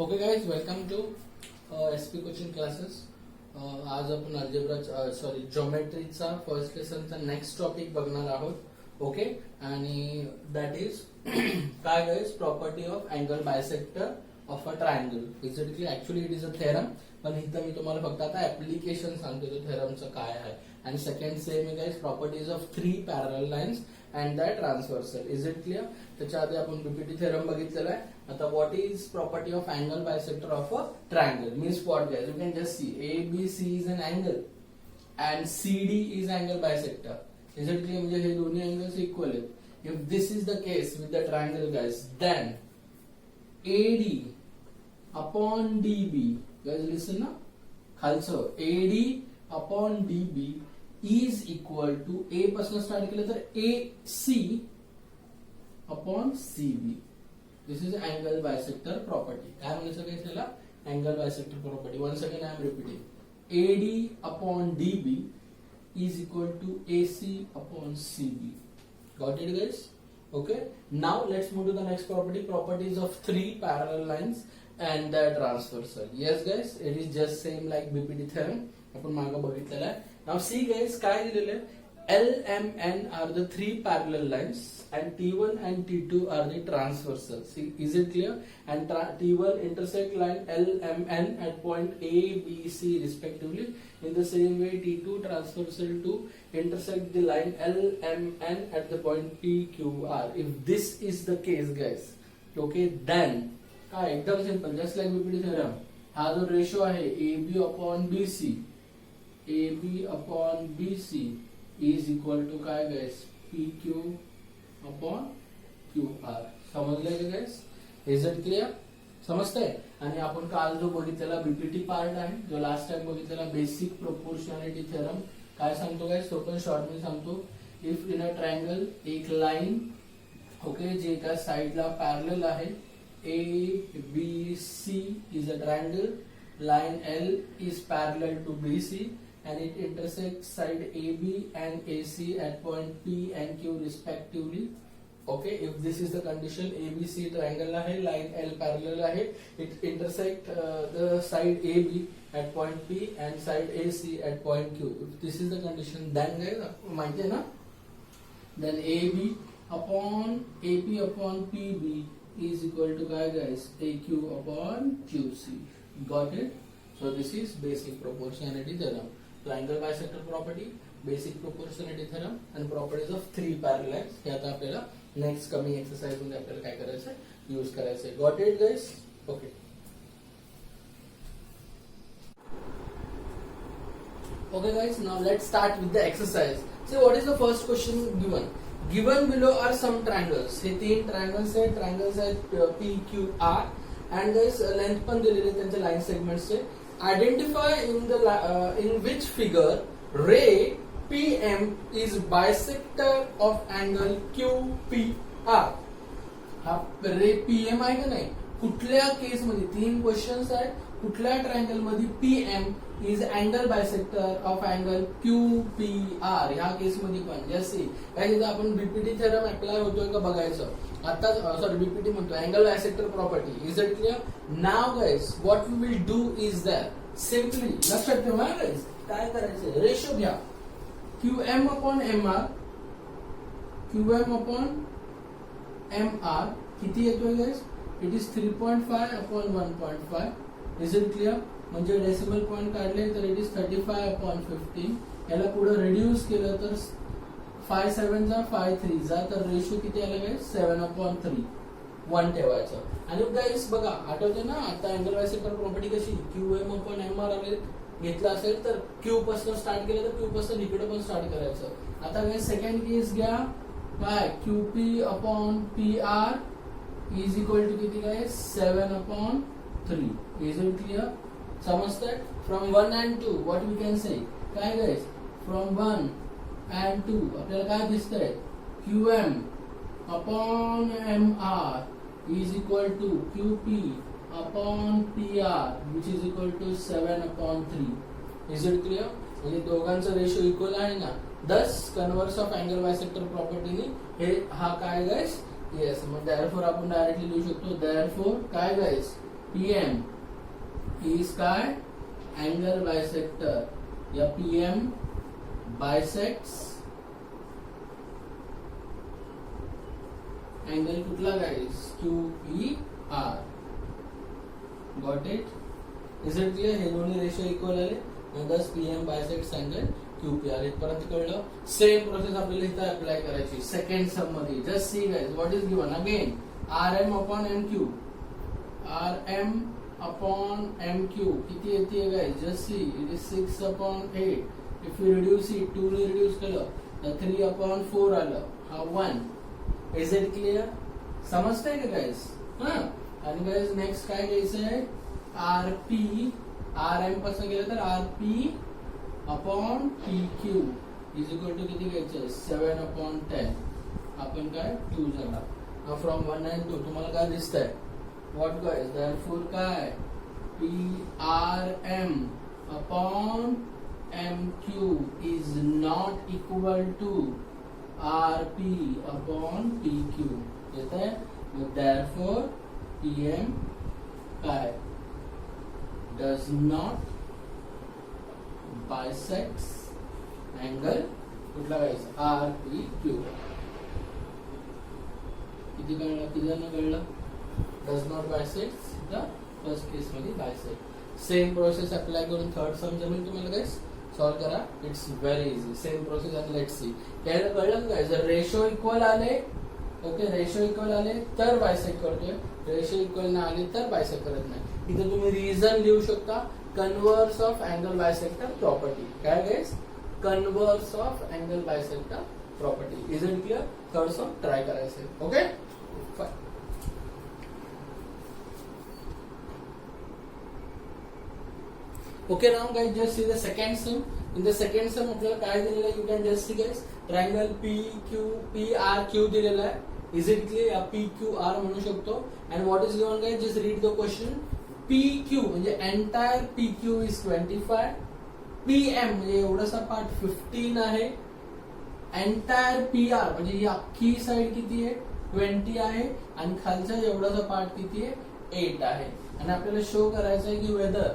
Okay guys, welcome to SP coaching classes. आज आपण algebra ज्योमेट्रीचा फर्स्ट लेसनचा नेक्स्ट टॉपिक बघणार आहोत. ओके, आणि दॅट इज काय guys, property of angle bisector of a triangle. Exactly actually it is a theorem, पण इथं मी तुम्हाला फक्त आता ऍप्लिकेशन सांगतो तो थेरमचं काय आहे. आणि सेकंड सेम आहे guys, properties of 3 parallel lines and that transversal. Is it clear? त्याच्या आधी आपण बीपीटी थेरम बघितलेला आहे. आता what is property of angle bisector of a triangle means what guys, you can just see ABC is an angle and CD is angle bisector. Is it clear? म्हणजे हे दोन्ही angles equal आहेत. If this is the case with the triangle guys, then AD upon DB, guys listen ना, खालचं AD upon DB is equal to A पासून start केलं तर AC upon CB. This is angle bisector property. काय म्हणायचं काय त्याला? Angle bisector property. Once again I am repeating, AD upon DB is equal to AC upon CB. Got it, guys? Okay. Now let's move to the next property. Properties of 3 parallel lines and their transversal. Yes, guys, it is just same like BPT theorem. आपण मागे बघितलेला आहे. Now see, guys, काय दिलेलं आहे? LMN are the 3 parallel lines and T1 and T2 are the transversal. See, is it clear? And T1 intersect line LMN at point A, B, C respectively. In the same way, T2 transversal to intersect the line LMN at the point P, Q, R. If this is the case, guys, okay, then एकदम simple, just like BPT theorem. हा जो ratio आहे AB upon BC, AB upon BC is equal to काय guys, PQ upon QR. समजलंय का guys? Is it clear? समजतंय? आणि आपण काल जो बघितलेला बीपीटी पार्ट आहे, जो लास्ट टाइम बघितलेला बेसिक प्रोपोर्शनॅलिटी थेरम, काय सांगतो गाइस, तो पण शॉर्ट मी सांगतो. इफ इन अ ट्रायंगल एक लाईन, ओके, जे एका साइडला पॅरलल आहे, ABC is a triangle, line L is parallel to BC and it intersects side AB and AC at point P and Q respectively. Okay, if this is the condition, ABC triangle आहे, line L parallel आहे, it intersect the side AB at point P and side AC at point Q. If this is the condition, then guys, माहिती आहे ना, then AB upon PB is equal to guys AQ upon QC. Got it? So this is basic proportionality theorem. Triangle bisector property, basic proportionality theorem and properties of 3 parallel lines. हे आता आपल्याला next coming exercise मध्ये आपल्याला काय करायचं, use करायचं. Got it guys? Okay. Okay guys, now let's start with the exercise. See, what is the first question given? Given below are some triangles. हे 3 triangles आहेत. Triangles आहेत PQR and guys length पण दिलेले त्यांचे line segments चे. Identify in which figure ray PM is bisector of angle QPR. हा रे PM आहे का नाही? कुठल्या केस मध्ये? 3 क्वेश्चन्स आहेत. कुठल्या ट्रायंगल मध्ये PM is angle bisector of angle QPR. ह्या केस मध्ये पण जसे काय तिथं आपण बीपीटी थेरम अप्लाय होतोय का बघायचं. आता सॉरी बीपीटी म्हणतो, angle bisector property. Is it clear? Now guys, what we will do is that simply लक्षात ठेवा गाइस, काय करायचं, रेशो घ्या QM upon MR. QM upon MR किती येतोय guys? It is 3.5 upon 1.5. Is it clear? म्हणजे decimal point काढले तर इट इज 35 अपॉन 15. याला पुढे रिड्यूस केलं तर 5 7 जा 5 3 जा, तर रेशो किती आला गाइस? 7 अपॉन 3. 1 ठेवायचं. आणि गाइस बघा, आठवते ना आता अँगल बायसेक्टर प्रॉपर्टी कशी, QM अपॉन MR आले घेतलं असेल तर Q पासून स्टार्ट केलं तर Q पासून इकडे पण स्टार्ट करायचं. आता गाइस सेकंड केस घ्या, काय QP upon PR is equal to किती guys? 7 upon 3. Is it clear? समजतंय? From 1 and 2 what we can say, काय गाइस, फ्रॉम 1 and 2 आपल्याला काय दिसतंय, QM upon MR is equal to QP upon PR which is equal to 7 upon 3. Is it clear? म्हणजे दोघांचा ratio equal आहे ना. Thus converse of angle bisector प्रॉपर्टीने हे हा काय गाइस, येस. मग देअरफॉर आपण डायरेक्टली लिहू शकतो, देअरफॉर काय गाइस, PM is काय अँगल बायसेक्टर या PM बायसेक्ट्स अँगल कुठला guys QPR. Got it. Is it clear. हे दोन्ही रेशो इक्वल आले मग PM बायसेक्ट्स अँगल QPR. इथपर्यंत कळलं. सेम प्रोसेस आपल्याला इथं अप्लाय करायची सेकंड सम मध्ये. Just see guys what is given again RM upon MQ. RM upon MQ किती येते guys. Just see it is 6 upon 8. If you reduce it 2 ने reduce केलं तर 3 अपॉन 4 आलं. हा 1. Is it clear. समजतंय का गाइस. हा. आणि गाइस नेक्स्ट काय घ्यायचंय RP. RM पासून गेलं तर RP upon PQ is equal to किती घ्यायचं 7 अपॉन 10. आपण काय 2 झाला. फ्रॉम 1 and 2 तुम्हाला काय दिसतंय. व्हॉट गाइस देयरफॉर काय PRM upon MQ is not equal to RP upon PQ. येतंय. देयरफॉर PM काय does not bisects angle कुठला गाइस RPQ. किती कळलं. किती कळलं. Does not bisects the first case मध्ये बायसेक्ट. सेम प्रोसेस अप्लाय करून थर्ड सम जमेल तुम्हाला गाइस. सॉल्व करा. It's very easy. Same process आणि लेट्स सी. याला कळलं काय. जर रेशो इक्वल आले ओके रेशो इक्वल आले तर बायसेक्ट करतोय. रेशो इक्वल नाही आले तर बायसेक्ट करत नाही. इथे तुम्ही रिझन लिहू शकता. Converse of angle bisector property. काय guys converse of angle bisector property. Is it clear. Third sum try करायचं. Okay Okay, now guys, just see the second sum. In the second sum, आपल्याला काय दिलेलं आहे? You can just see guys, triangle PRQ दिलेला आहे. Is it clear? या PQR म्हणू शकतो. And what is given guys? Just read the question. PQ म्हणजे entire PQ is 25. PM म्हणजे एवढासा पार्ट 15 आहे. Entire PR म्हणजे ही अख्खी साइड किती आहे 20 आहे. आणि खालचा एवढासा पार्ट किती आहे 8 आहे. आणि आपल्याला शो करायचं आहे की whether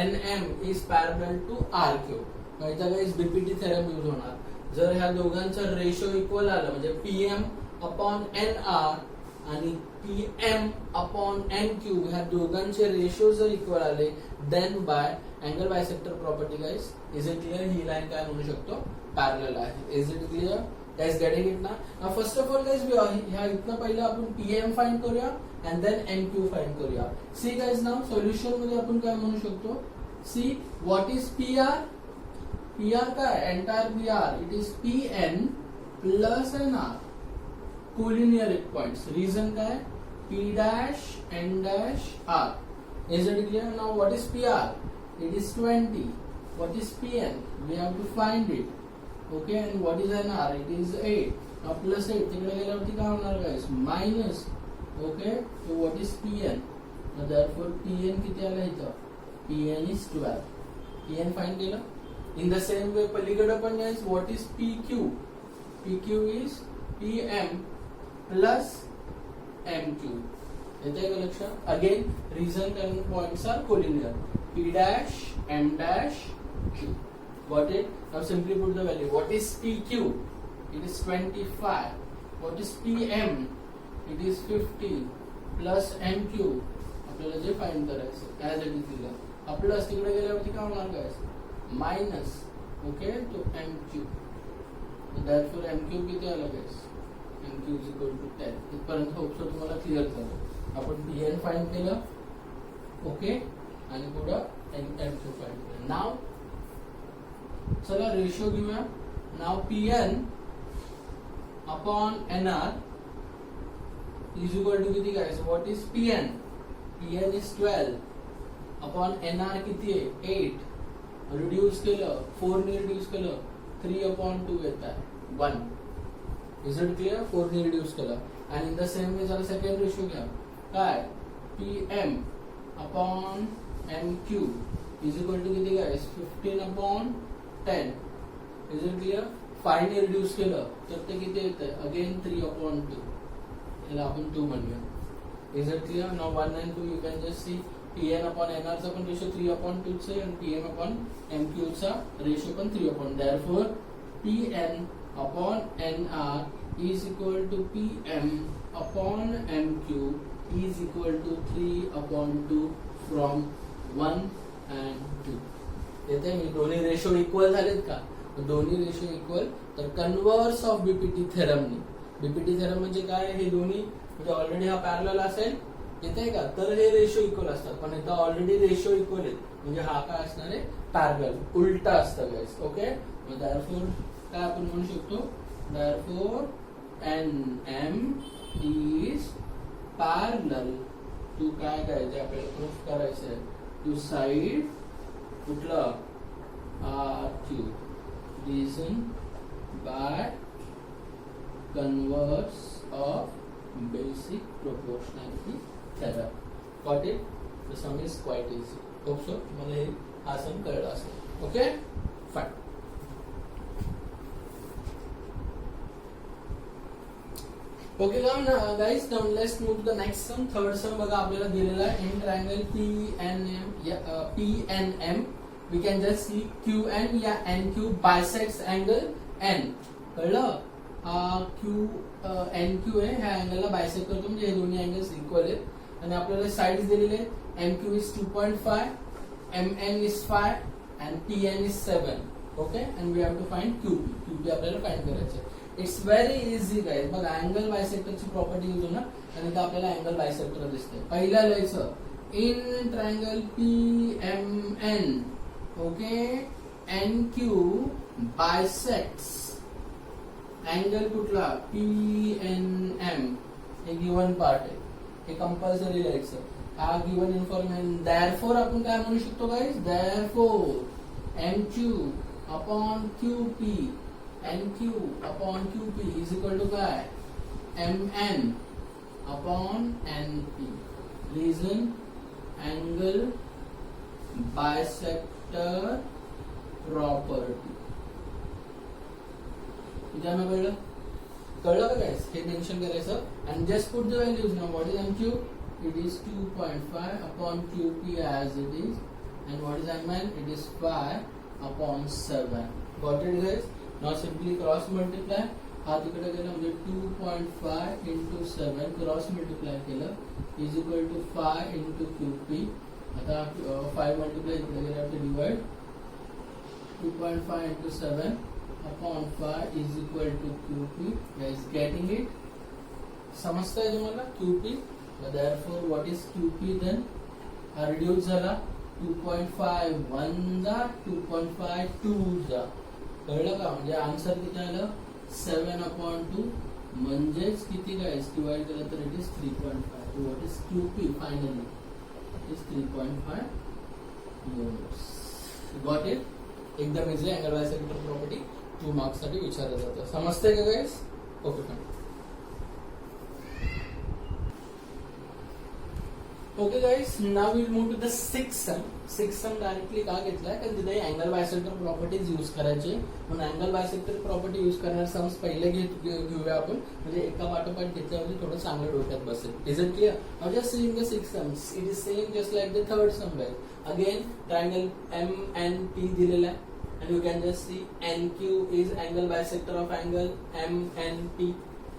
NM is parallel to RQ. माहिती आहे बीपीटी थेरम यूज होणार. जर ह्या दोघांचा रेशो इक्वल आला म्हणजे PM अपॉन NR आणि PM अपॉन NQ ह्या दोघांचे रेशो जर इक्वल आले then by angle bisector property guys. Is it clear. ही लाईन काय म्हणू शकतो पॅरलल आहे. Is it clear guys. Getting it ना. फर्स्ट ऑफ ऑल गाइस ह्या इथनं पहिलं आपण PM फाइंड करूया and then MQ फाइंड करूया. सी गाइस नाउ सोल्युशन मध्ये आपण काय म्हणू शकतो. See what is PR. PR काय entire PR it is PN plus NR collinear points. Reason काय P dash N dash R. Is it clear. Now what is PR. It is 20. What is PN. We have to find it. Okay. And what is NR. It is 8. Now plus 8 तिकडे गेल्यावरती काय होणार guys minus. Okay. so what is PN. now therefore PN किती आला इथं PN is 12. PN find केलं. in the same way पलीकडे पण guys what is PQ. PQ is PM plus MQ. येते का लक्षात. अगेन रिझन कारण points are collinear. P dash M dash Q. got it. now simply put the value. what is PQ. it is 25. what is PM. It is 50 plus MQ. आपल्याला जे find करायचं as it is दिलं. Plus तिकडे गेल्यावरती काय होणार guys minus. Okay. तो MQ. Therefore MQ किती आला guys MQ is equal to 10. इथपर्यंत होपसो तुम्हाला क्लिअर झालं. आपण PN फाइंड केलं. ओके. आणि पुढं MQ फाइंड केलं. नाव चला रेशो घेऊया. नाव PN upon NR is equal to किती guys. what is PN. PN is 12 upon NR किती आहे 8. रिड्यूस केलं 4 ने रिड्यूस केलं 3 अपॉन 2 येत आहे 1. Is it clear. 4 ने रिड्यूस केलं. आणि इन द सेम वे जरा सेकंड रेशो घ्या. काय PM upon MQ is equal to किती guys 15 upon 10. Is it clear. 5 ने रिड्यूस केलं तर ते किती येतं अगेन 3 अपॉन 2. याला आपण 2 म्हणूया. Is it clear. Now 1 and 2 you can just see TN upon NR चा पण रेशो 3/2 च आहे आणि PM अपॉन MQ चा रेशो पण 3/2. Therefore TN upon NR is equal to PM upon MQ is equal to 3/2 from 1 and 2. येते मी दोन्ही ratio equal झालेत का? दोन्ही रेशो इक्वल, तर कन्व्हर्स ऑफ बीपीटी थेरमनी. बीपीटी थेरम म्हणजे काय? हे दोन्ही म्हणजे ऑलरेडी हा पॅरलल असेल येते का, तर हे रेशो इक्वल असतात. पण इथं ऑलरेडी रेशो इक्वल आहेत म्हणजे हा काय असणार आहे? पॅरलल, उलटा असतं गाइस. ओके, मग therefore काय आपण म्हणू शकतो? therefore NM is parallel to काय करायचं आपल्याला प्रूफ करायचं आहे, टू साइड कुठलं? RQ. reason by converse of basic proportionality theorem. Got it? The sum is quite easy. Hope so. मला हे हा सम कळला असेल. Okay, fine. Okay guys, now let's move to the next sum. Third sum बघा आपल्याला दिलेला आहे. In triangle PNM we can just see QN या NQ bisects angle N. कळलं? NQ आहे, ह्या अँगलला बायसेक्ट करतो म्हणजे हे दोन्ही अँगल्स इक्वल आहेत आणि आपल्याला साइड्स दिलेले आहेत. MQ is 2.5, MN is 5 and TN is 7. Okay, and we have to find QP. QP आपल्याला फाइंड करायचं आहे. It's very easy guys. बघा अँगल बायसेक्टरची प्रॉपर्टी यूज होणार आणि इथं आपल्याला अँगल बायसेक्टर दिसतंय. पहिला लिहायचं in triangle PMN. Okay, NQ bisects angle कुठला? PNM. हे गिवन पार्ट आहे, हे कंपल्सरी लिहायचं. हा गिवन इन्फॉर्मेशन. देअरफॉर आपण काय म्हणू शकतो guys? Therefore MQ upon QP, NQ upon QP is equal to काय? MN upon NP. Reason angle bisector property. ज्यांना कळलं कळलं का गाइस? हे मेन्शन करायचं and just put the values. now what is MQ? it is 2.5 upon QP as it is, and what is MN? it is 5 upon 7. got it guys? now simply cross multiply. हा तिकडे गेला म्हणजे 2.5 into 7 cross multiply केलं is equal to 5 into QP. आता 5 multiply इकडे गेला तर divide 2.5 into 7 upon 5 is equal to QP. Guys, getting it? समजताय तुम्हाला QP? therefore what is QP then? हा रिड्यूस झाला 2.5 1 जा 2.5 2 जा. कळलं का? म्हणजे आन्सर किती आलं? 7/2 म्हणजेच किती गाइस? डिवाइड केलं तर it is 3.5. what is QP finally? it is 3.5 moles. got it? एकदम easy. Angle bisector property 2 marks साठी विचारलं जातं. समजतंय का guys? Okay fine. Okay guys, now will move to the sixth sum. Sixth sum directly का घेतलाय? कारण तिथे अँगल बायसेक्टर प्रॉपर्टीज यूज करायचे. म्हणून अँगल बायसेक्टर प्रॉपर्टी यूज करणार सम्स पहिले घेऊया आपण, म्हणजे एका पाठोपाठ घेतल्यावर थोडं चांगलं डोक्यात बसेल. Is it clear? Now just seeing the sixth sums, it is same just like the third sum guys. Again triangle MNP दिलेला आहे and you can just see NQ is angle bisector of angle MNP.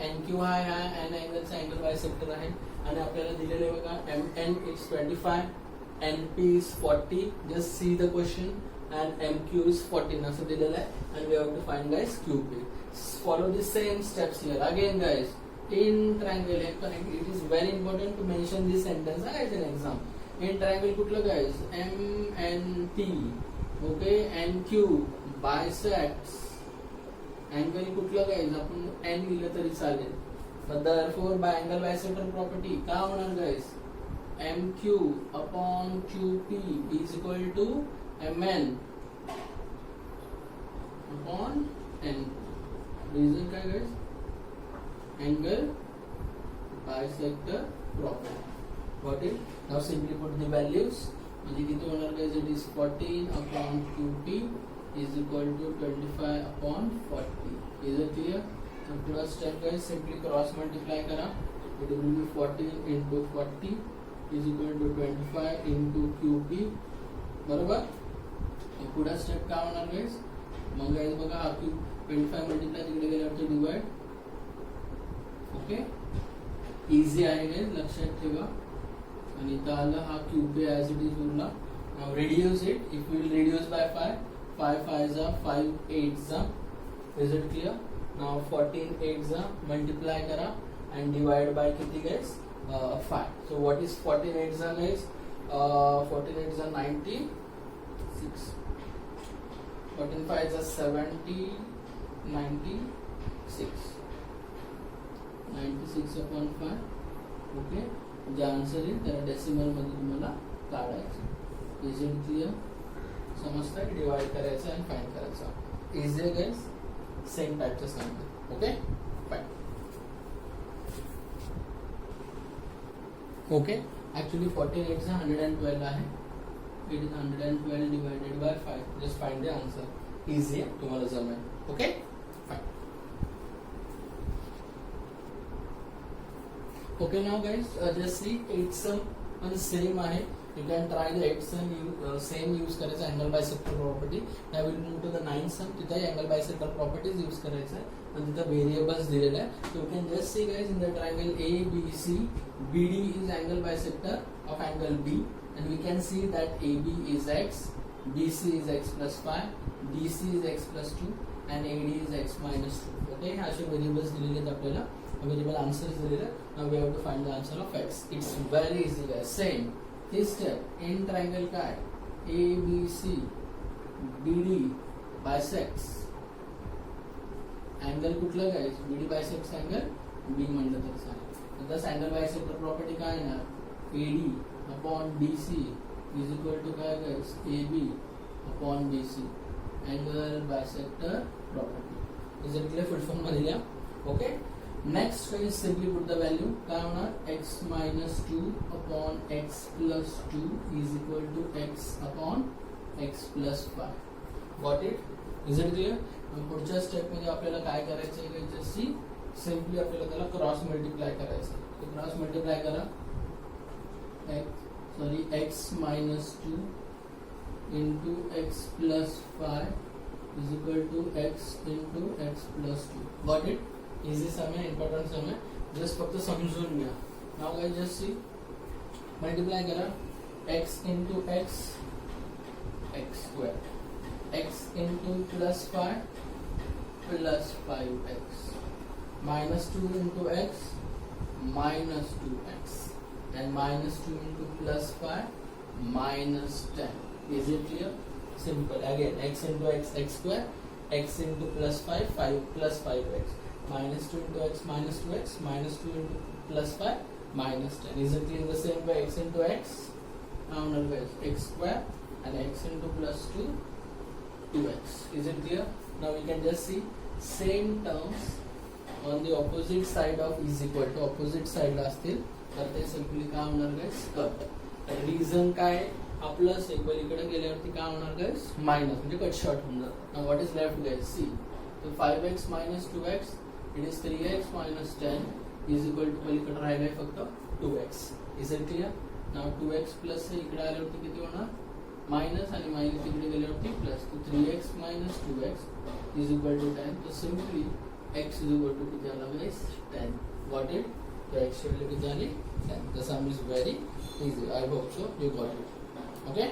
NQ हा N अँगलचा angle bisector आहे आणि आपल्याला दिलेले बघा MN is 25, NP is 40. just see the question and MQ is 14 असं दिलेलं आहे and we have to find guys QP. follow the same steps here again guys. in triangle it is very important to mention this sentence as an exam. in triangle कुठलं guys? MNP. Okay, NQ bisects angle कुठलं guys? आपण N लिहिलं तरी चालेल. but therefore by angle bisector property काय होणार guys? MQ upon QP is equal to MN upon N. reason काय guys? angle bisector property. got it? now simply put the values. म्हणजे किती होणार guys? it is 14 upon QP is equal to 25 upon 40. is it clear? so first step guys, simply cross multiply करा. it will be 14 into 40 is equal to 25 into QP बरोबर. पुढा step काय होणार गाईस, मग गाईस बघा हा क्यूब 25 मल्टिप्लाय तिकडे गेल्यावरती divide. Okay easy आहे गाईस, लक्षात ठेवा. आणि इथं आलं हा क्यूब बी ॲज इट इज उरला. नाव reduce it. If will reduce by 5 5 जा 5 8 जा. Is it clear. नाव 14 8 जा मल्टिप्लाय करा अँड डिवाइड बाय किती गाईस 5. सो व्हॉट इज 14 8 जा गाईस, 14 8 जा 96, 14 5 जा 70, 96, 96 upon 5. ओके जे आन्सर येईल त्याला डेसिमल मध्ये तुम्हाला काढायचं. Is it clear. समजतं, डिवाइड करायचं आणि फाइंड करायचं. इझी आहे गाईस, सेम टाईपचं सांगतो. Okay fine. ओके ऍक्च्युली 48 चा 112 आहे. It is 112 divided by 5. Just find the answer. Easy आहे, तुम्हाला जमेल. Okay fine. Okay now guys, just see 8 sum पण सेम आहे. You can try the 8 sum same use करायचा angle bisector property. Now we'll move to the 9 sum. तिथे angle bisector properties use करायचा आहे आणि तिथे variables दिलेले आहे. So you can just see guys in the triangle ABC, BD is angle bisector of angle B and we can see that AB is x, BC is x plus 5, DC is x plus 2 and AD is x minus 2. Okay, असे variables दिलेले आहेत आपल्याला. Variable answer is there. Now we have to find the answer of x. It's very easy guys. Same. This step in triangle काय ABC BD bisects angle कुठला guys, BD bisects angle B म्हणलं तर चालेल. Thus angle bisector property काय येणार, AD upon BC is equal to काय guys, AB upon BC. Angle bisector property. Is it clear? Full form मध्ये लिहा. Okay. Next is simply put the value. काय होणार, x minus 2 upon x plus 2 is equal to x upon x plus 5. Got it? Is it clear? पुढच्या step मध्ये आपल्याला काय करायचं आहे, जस्ट सिम्पली आपल्याला त्याला क्रॉस मल्टिप्लाय करायचं आहे. तो क्रॉस मल्टिप्लाय करा. x minus 2 into x plus 5 is equal to x into x plus 2. Got it? Easy सम आहे, इम्पॉर्टंट सम आहे. जस्ट फक्त समजून घ्या. नाव गाइस जस्ट सी मल्टिप्लाय करा. x into x x square, x into plus 5 plus 5x, minus 2 into x minus 2x and minus 2 into plus 5 minus 10. Is it clear? Simple. Again x into x x square, x into plus 5 5 plus 5x, minus 2 into x minus 2x, minus 2 into plus 5 minus 10. Is it clear? The same way x into x, now guys x square and x into plus 2 2x. Is it clear? Now we can just see same terms on the opposite side of is equal to. opposite side ला असतील तर ते simply काय होणार guys, cut. Reason काय, हा plus एक पलीकडे गेल्यावरती काय होणार गाइस, मायनस, म्हणजे कट शॉर्ट होऊन जातं. Now what is left guys, see. तो 5x minus 2x, it is 3x minus 10 is equal to पलीकडे राहिलाय फक्त 2x. Is it clear? Now 2x plus हे इकडे आल्यावरती किती होणार, मायनस, आणि मायनस तिकडे गेल्यावरती प्लस. तो 3x minus 2x is equal to 10. तो simply x is equal to किती आला गाइस, 10. Got it? तो x व्हॅल्यू किती आली, 10. The sum is very easy. I hope so you got it. Okay.